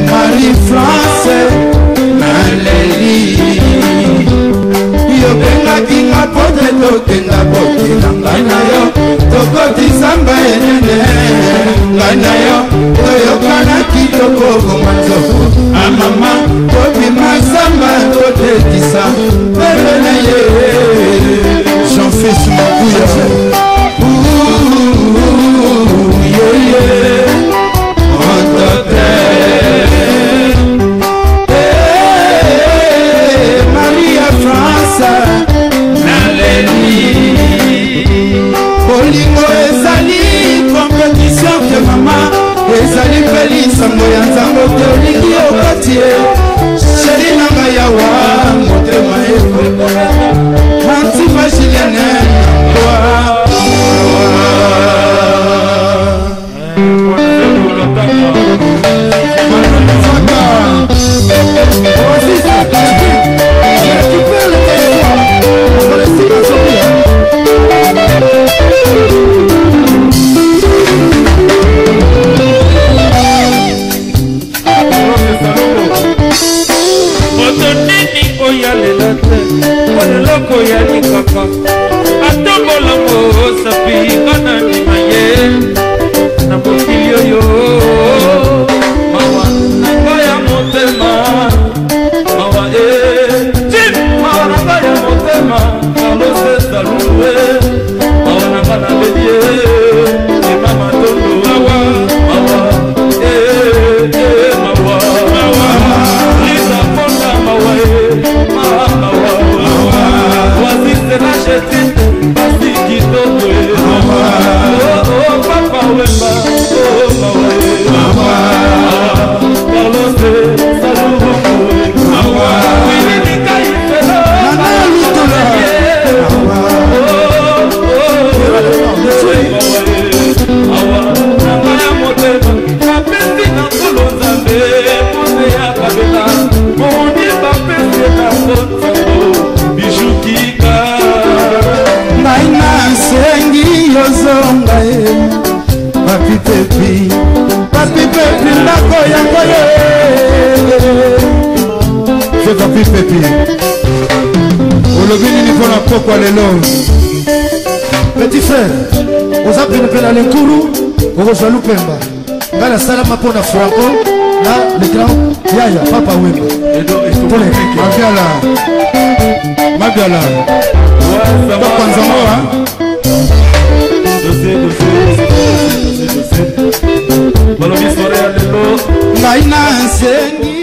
Marie-France Naleli Yo benga kinga pote tokenga pote Ngana yo tokoti samba enene Ngana yo toyokana kitoko gomanzoko Amama topi masamba tote kisa Bebele ye J'en fais sous ma bouille Maria France Naleli Bolingo ezali compétition que mama ezali peli sango ya nzambo te olingi okatie sheri nanga yawa motema ekoko Antima Julienne Loko ya nikaka atombola mo sapi kana ni maye na mokilio yo mawa nangaya motema mawa tim mawa nangaya motema kalose salue mawa nangana bedie ni mama tondo mawa mawa mawa mawa lisa fonda mawa mawa c'est la jetine, basi kitoko oh papa wemba, oh mawa Carlos saludo mawa Winnie Kaifelo nana lutola awa nangaya motema kapesi na kolonzambe pose ya kabela moni bapesi na kotango bijukika Naina sengi yozonga papi pepi ndako yango ye je papi pepi olobi nini mpona pokwa lelo petit frère oza penepene na nkulu okozwa lupemba ngai nasalama mpona franco na le grand yaya papa wemba mabiala tokwanzango ngai na nsengi